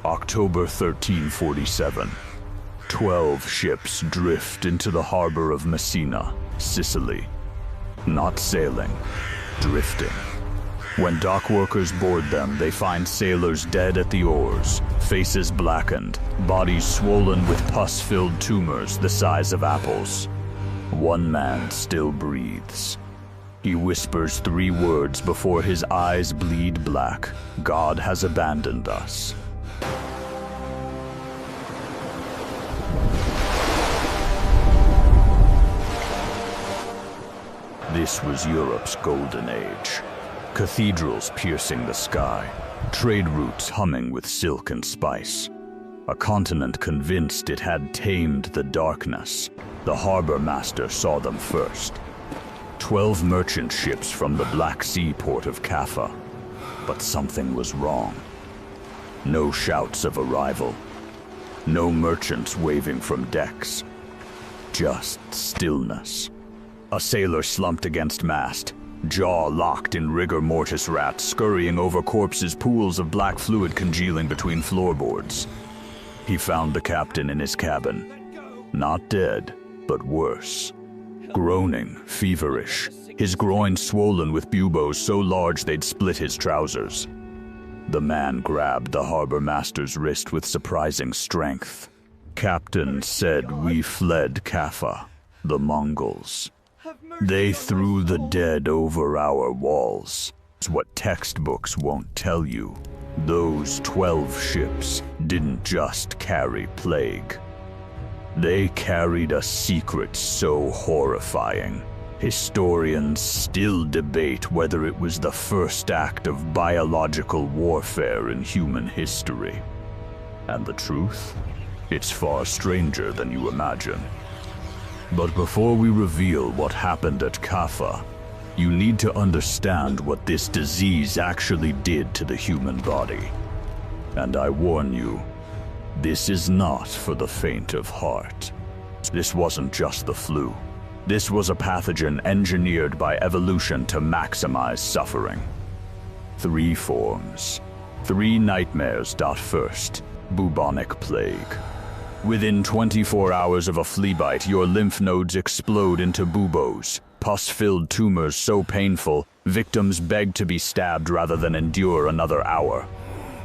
October 1347. 12 ships drift into the harbor of Messina, Sicily. Not sailing, drifting. When dock workers board them, they find sailors dead at the oars, faces blackened, bodies swollen with pus-filled tumors the size of apples. One man still breathes. He whispers 3 words before his eyes bleed black. God has abandoned us. This was Europe's golden age. Cathedrals piercing the sky, trade routes humming with silk and spice. A continent convinced it had tamed the darkness. The harbor master saw them first. 12 merchant ships from the Black Sea port of Kaffa. But something was wrong. No shouts of arrival. No merchants waving from decks. Just stillness. A sailor slumped against mast, jaw locked in rigor mortis rats scurrying over corpses, pools of black fluid congealing between floorboards. He found the captain in his cabin. Not dead, but worse. Groaning, feverish, his groin swollen with buboes so large they'd split his trousers. The man grabbed the harbor master's wrist with surprising strength. Captain said we fled Kaffa, the Mongols. They threw the dead over our walls. It's what textbooks won't tell you. Those 12 ships didn't just carry plague. They carried a secret so horrifying, historians still debate whether it was the first act of biological warfare in human history. And the truth? It's far stranger than you imagine. But before we reveal what happened at Kaffa, you need to understand what this disease actually did to the human body. And I warn you, this is not for the faint of heart. This wasn't just the flu. This was a pathogen engineered by evolution to maximize suffering. 3 forms, 3 nightmares. First, bubonic plague. Within 24 hours of a flea bite, your lymph nodes explode into buboes, pus-filled tumors so painful, victims beg to be stabbed rather than endure another hour.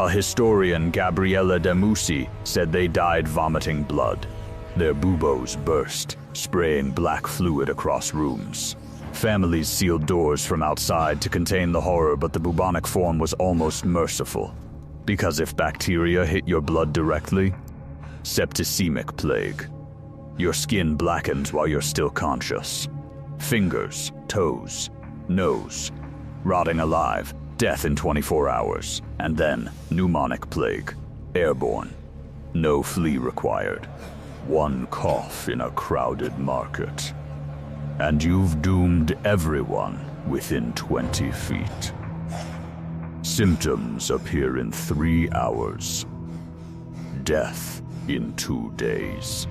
A historian, Gabriele de Musi, said they died vomiting blood. Their buboes burst, spraying black fluid across rooms. Families sealed doors from outside to contain the horror, but the bubonic form was almost merciful. Because if bacteria hit your blood directly, septicemic plague. Your skin blackens while you're still conscious. Fingers, toes, nose, rotting alive, death in 24 hours. And then, pneumonic plague, airborne. No flea required. 1 cough in a crowded market. And you've doomed everyone within 20 feet. Symptoms appear in 3 hours. Death in 2 days.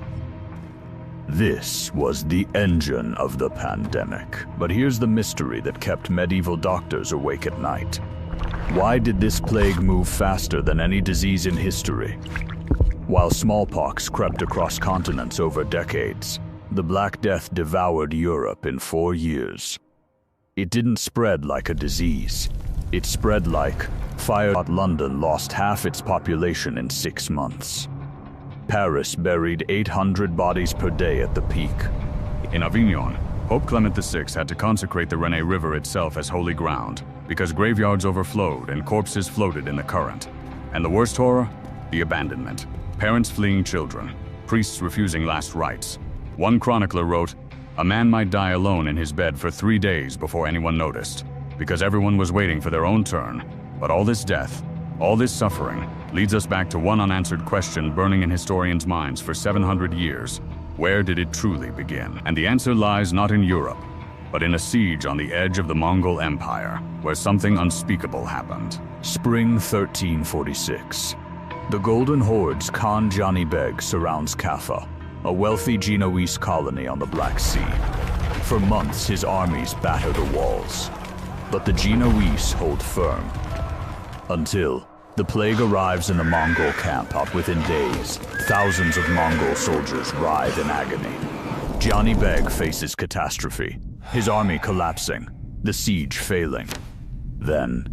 This was the engine of the pandemic. But here's the mystery that kept medieval doctors awake at night. Why did this plague move faster than any disease in history? While smallpox crept across continents over decades, the Black Death devoured Europe in 4 years. It didn't spread like a disease. It spread like fire. London lost half its population in 6 months. Paris buried 800 bodies per day at the peak. In Avignon, Pope Clement VI had to consecrate the Rhône River itself as holy ground because graveyards overflowed and corpses floated in the current. And the worst horror? The abandonment. Parents fleeing children, priests refusing last rites. One chronicler wrote, "A man might die alone in his bed for 3 days before anyone noticed, because everyone was waiting for their own turn. But all this death, all this suffering, leads us back to one unanswered question burning in historians' minds for 700 years. Where did it truly begin?" And the answer lies not in Europe, but in a siege on the edge of the Mongol Empire, where something unspeakable happened. Spring 1346. The Golden Horde's Khan Jani Beg surrounds Kaffa, a wealthy Genoese colony on the Black Sea. For months, his armies batter the walls. But the Genoese hold firm. Until The plague arrives in a Mongol camp out within days. Thousands of Mongol soldiers writhe in agony. Gianni Beg faces catastrophe, his army collapsing, the siege failing. Then,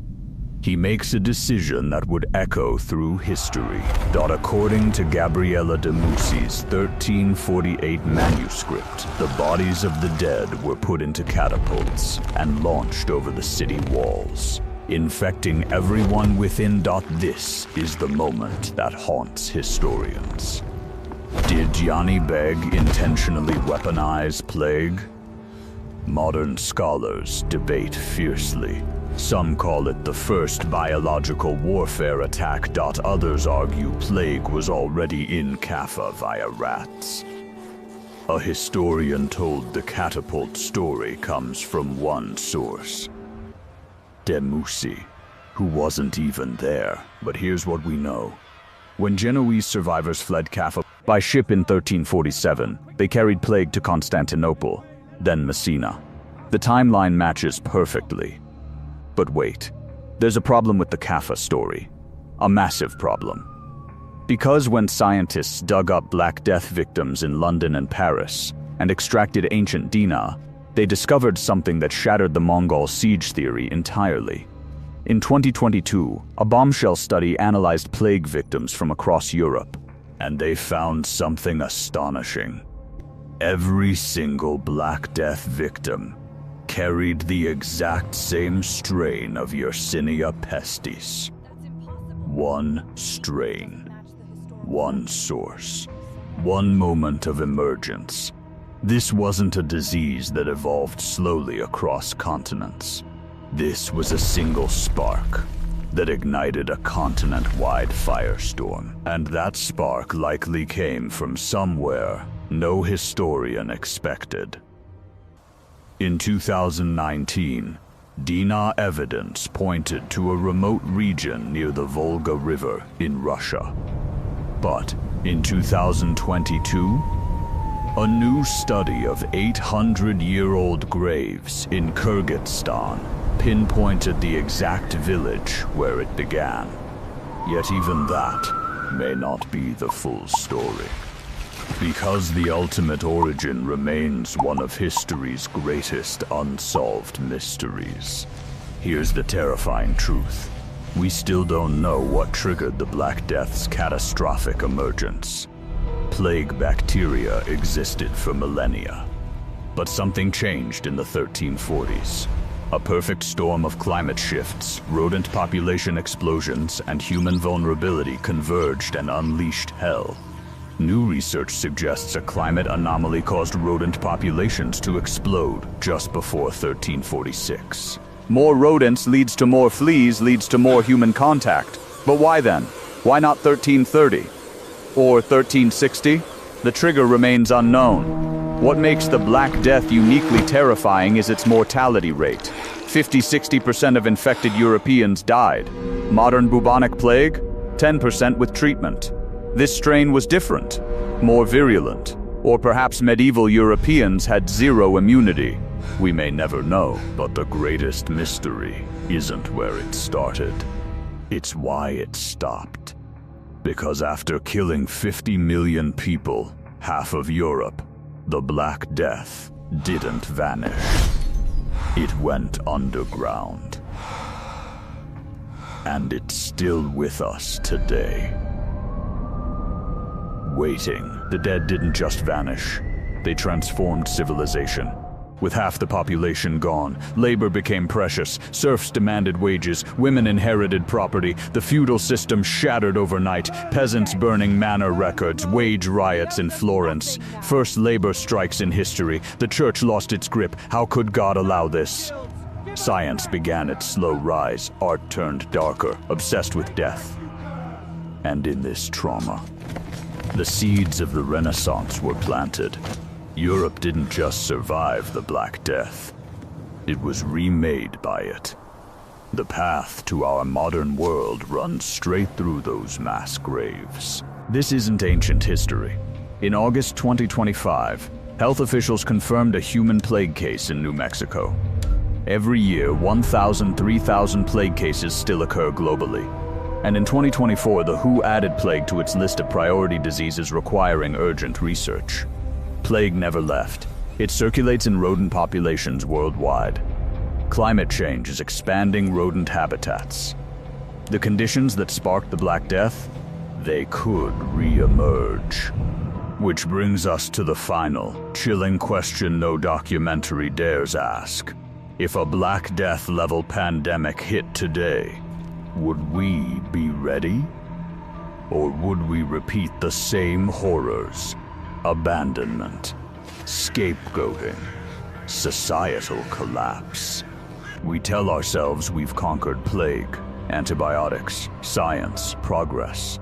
he makes a decision that would echo through history. According to Gabriele de Musi's 1348 manuscript, the bodies of the dead were put into catapults and launched over the city walls, infecting everyone within. This is the moment that haunts historians. Did Gianni Beg intentionally weaponize plague? Modern scholars debate fiercely. Some call it the first biological warfare attack. Others argue plague was already in Kaffa via rats. A historian told the catapult story comes from one source, de Musi, who wasn't even there. But here's what we know. When Genoese survivors fled Kaffa by ship in 1347, they carried plague to Constantinople, then Messina. The timeline matches perfectly. But wait, there's a problem with the Kaffa story. A massive problem. Because when scientists dug up Black Death victims in London and Paris and extracted ancient Dina, they discovered something that shattered the Mongol siege theory entirely. In 2022, a bombshell study analyzed plague victims from across Europe, and they found something astonishing. Every single Black Death victim carried the exact same strain of Yersinia pestis. One strain, one source, one moment of emergence. This wasn't a disease that evolved slowly across continents. This was a single spark that ignited a continent-wide firestorm. And that spark likely came from somewhere no historian expected. In 2019, Dina evidence pointed to a remote region near the Volga River in Russia. But in 2022, a new study of 800-year-old graves in Kyrgyzstan pinpointed the exact village where it began. Yet even that may not be the full story. Because the ultimate origin remains one of history's greatest unsolved mysteries. Here's the terrifying truth. We still don't know what triggered the Black Death's catastrophic emergence. Plague bacteria existed for millennia. But something changed in the 1340s. A perfect storm of climate shifts, rodent population explosions, and human vulnerability converged and unleashed hell. New research suggests a climate anomaly caused rodent populations to explode just before 1346. More rodents leads to more fleas, leads to more human contact. But why then? Why not 1330? Or 1360? The trigger remains unknown. What makes the Black Death uniquely terrifying is its mortality rate. 50–60% of infected Europeans died. Modern bubonic plague? 10% with treatment. This strain was different, more virulent, or perhaps medieval Europeans had zero immunity. We may never know, but the greatest mystery isn't where it started. It's why it stopped. Because after killing 50 million people, half of Europe, the Black Death didn't vanish. It went underground. And it's still with us today. Waiting. The dead didn't just vanish. They transformed civilization. With half the population gone, labor became precious, serfs demanded wages, women inherited property, the feudal system shattered overnight, peasants burning manor records, wage riots in Florence, first labor strikes in history, the church lost its grip. How could God allow this? Science began its slow rise, art turned darker, obsessed with death. And in this trauma, the seeds of the Renaissance were planted. Europe didn't just survive the Black Death. It was remade by it. The path to our modern world runs straight through those mass graves. This isn't ancient history. In August 2025, health officials confirmed a human plague case in New Mexico. Every year, 1,000–3,000 plague cases still occur globally. And in 2024, the WHO added plague to its list of priority diseases requiring urgent research. Plague never left. It circulates in rodent populations worldwide. Climate change is expanding rodent habitats. The conditions that sparked the Black Death, they could re-emerge. Which brings us to the final, chilling question no documentary dares ask. If a Black Death-level pandemic hit today, would we be ready? Or would we repeat the same horrors? Abandonment, scapegoating, societal collapse. We tell ourselves we've conquered plague, antibiotics, science, progress.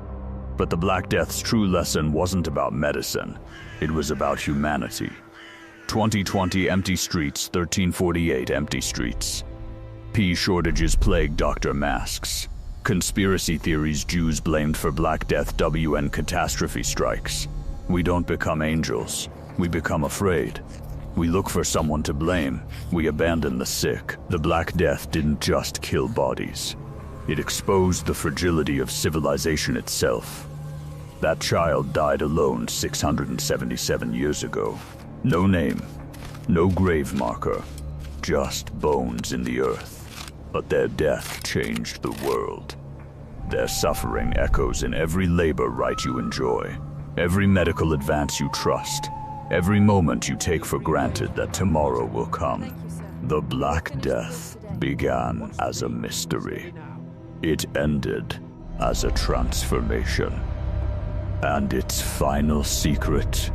But the Black Death's true lesson wasn't about medicine. It was about humanity. 2020 empty streets, 1348 empty streets. Pea shortages plague doctor masks. Conspiracy theories Jews blamed for Black Death WN catastrophe strikes. We don't become angels. We become afraid. We look for someone to blame. We abandon the sick. The Black Death didn't just kill bodies. It exposed the fragility of civilization itself. That child died alone 677 years ago. No name, no grave marker, just bones in the earth. But their death changed the world. Their suffering echoes in every labor right you enjoy, every medical advance you trust, every moment you take for granted that tomorrow will come. The Black Death began as a mystery. It ended as a transformation. And its final secret